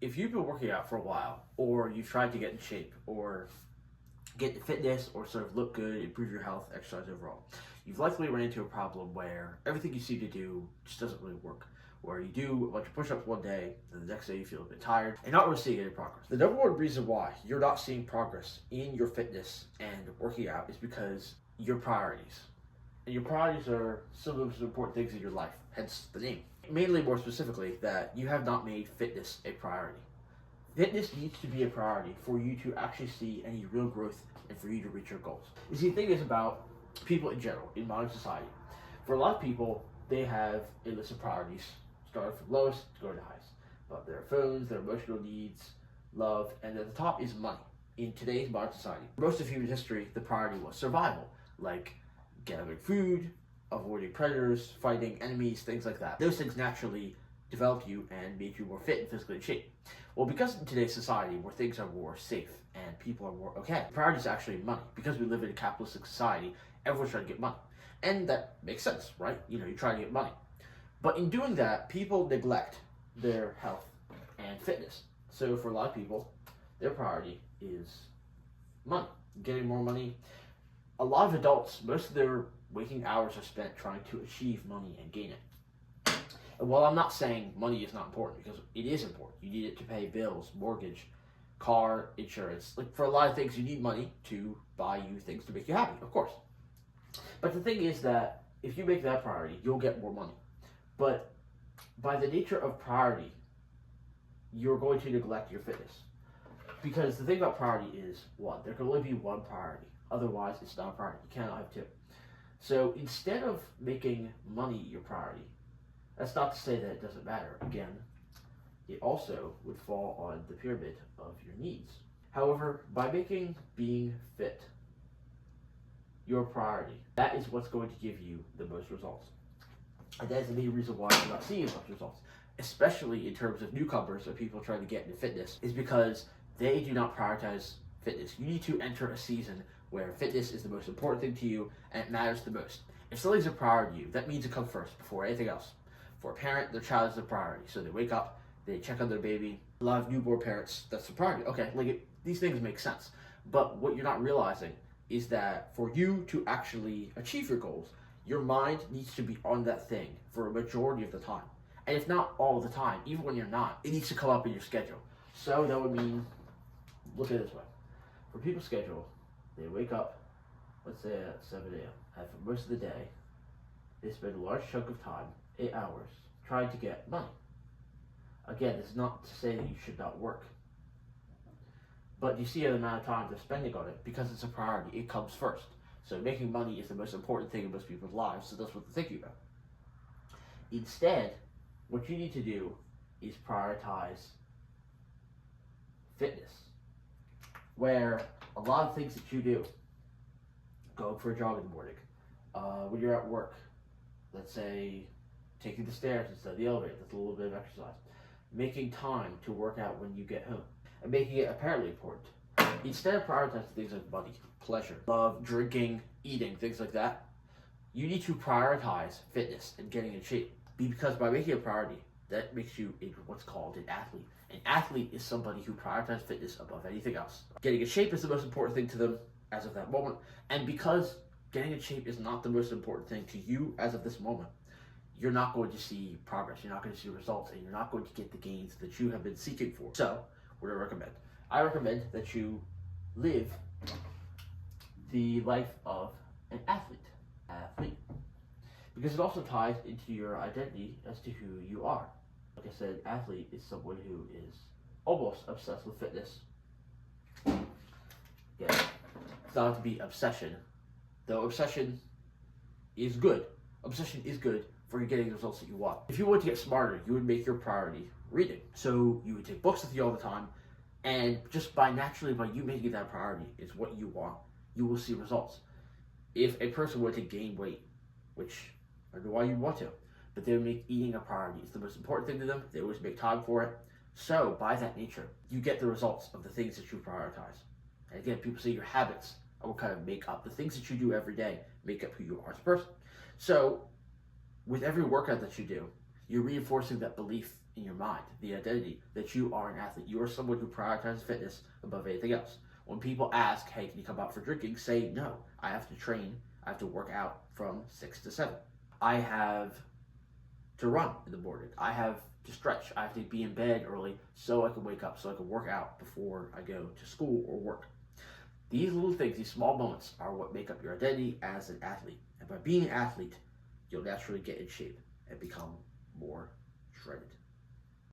If you've been working out for a while, or you've tried to get in shape, or get into fitness, or sort of look good, improve your health, exercise overall, you've likely run into a problem where everything you seem to do just doesn't really work. Where you do a bunch of push-ups one day, and the next day you feel a bit tired, and not really seeing any progress. The number one reason why you're not seeing progress in your fitness and working out is because your priorities. And your priorities are some of the most important things in your life, hence the name. Mainly, more specifically, that you have not made fitness a priority. Fitness needs to be a priority for you to actually see any real growth and for you to reach your goals. You see, the thing is about people in general, in modern society. For a lot of people, they have a list of priorities, starting from lowest to going to highest. But their phones, their emotional needs, love, and at the top is money. In today's modern society, most of human history, the priority was survival, like gathering food, avoiding predators, fighting enemies, things like that. Those things naturally developed you and made you more fit and physically in shape. Well, because in today's society where things are more safe and people are more okay, the priority is actually money. Because we live in a capitalistic society, everyone's trying to get money. And that makes sense, right? You're trying to get money. But in doing that, people neglect their health and fitness. So for a lot of people, their priority is money, getting more money. A lot of adults, most of their waking hours are spent trying to achieve money and gain it. And while I'm not saying money is not important, because it is important, you need it to pay bills, mortgage, car, insurance. Like for a lot of things, you need money to buy you things to make you happy, of course. But the thing is that if you make that priority, you'll get more money. But by the nature of priority, you're going to neglect your fitness. Because the thing about priority is, one, there can only be one priority. Otherwise, it's not a priority. You cannot have two. So instead of making money your priority, that's not to say that it doesn't matter. Again, it also would fall on the pyramid of your needs. However, by making being fit your priority, that is what's going to give you the most results. And that is the main reason why you're not seeing as much results, especially in terms of newcomers or people trying to get into fitness, is because they do not prioritize fitness. You need to enter a season where fitness is the most important thing to you and it matters the most. If something's a priority to you, that means it comes first before anything else. For a parent, their child is a priority. So they wake up, they check on their baby. A lot of newborn parents, that's a priority. Okay, these things make sense. But what you're not realizing is that for you to actually achieve your goals, your mind needs to be on that thing for a majority of the time. And if not all the time, even when you're not, it needs to come up in your schedule. So that would mean, look at it this way. For people's schedule, they wake up, let's say at 7 a.m. And for most of the day, they spend a large chunk of time, 8 hours, trying to get money. Again, this is not to say that you should not work. But you see the amount of time they're spending on it, because it's a priority, it comes first. So making money is the most important thing in most people's lives, so that's what they're thinking about. Instead, what you need to do is prioritize fitness, where a lot of things that you do, going for a jog in the morning, when you're at work, let's say taking the stairs instead of the elevator, that's a little bit of exercise, making time to work out when you get home, and making it apparently important. Instead of prioritizing things like money, pleasure, love, drinking, eating, things like that, you need to prioritize fitness and getting in shape. Because by making it a priority, that makes you what's called an athlete. An athlete is somebody who prioritizes fitness above anything else. Getting in shape is the most important thing to them as of that moment. And because getting in shape is not the most important thing to you as of this moment, you're not going to see progress, you're not going to see results, and you're not going to get the gains that you have been seeking for. So, what do I recommend? I recommend that you live the life of an athlete. Because it also ties into your identity as to who you are. Like I said, athlete is someone who is almost obsessed with fitness. Yeah, it's not to be obsession, though obsession is good. Obsession is good for getting the results that you want. If you want to get smarter, you would make your priority reading. So you would take books with you all the time, and just by you making it that priority is what you want, you will see results. If a person were to gain weight, which I don't know why you'd want to, but they would make eating a priority. It's the most important thing to them. They always make time for it. So by that nature, you get the results of the things that you prioritize. And again, people say your habits are what kind of make up the things that you do every day, make up who you are as a person. So with every workout that you do, you're reinforcing that belief in your mind, the identity that you are an athlete. You are someone who prioritizes fitness above anything else. When people ask, hey, can you come out for drinking? Say, no, I have to train. I have to work out from 6 to 7. I have to run in the morning. I have to stretch. I have to be in bed early so I can wake up, so I can work out before I go to school or work. These little things, these small moments, are what make up your identity as an athlete. And by being an athlete, you'll naturally get in shape and become more shredded.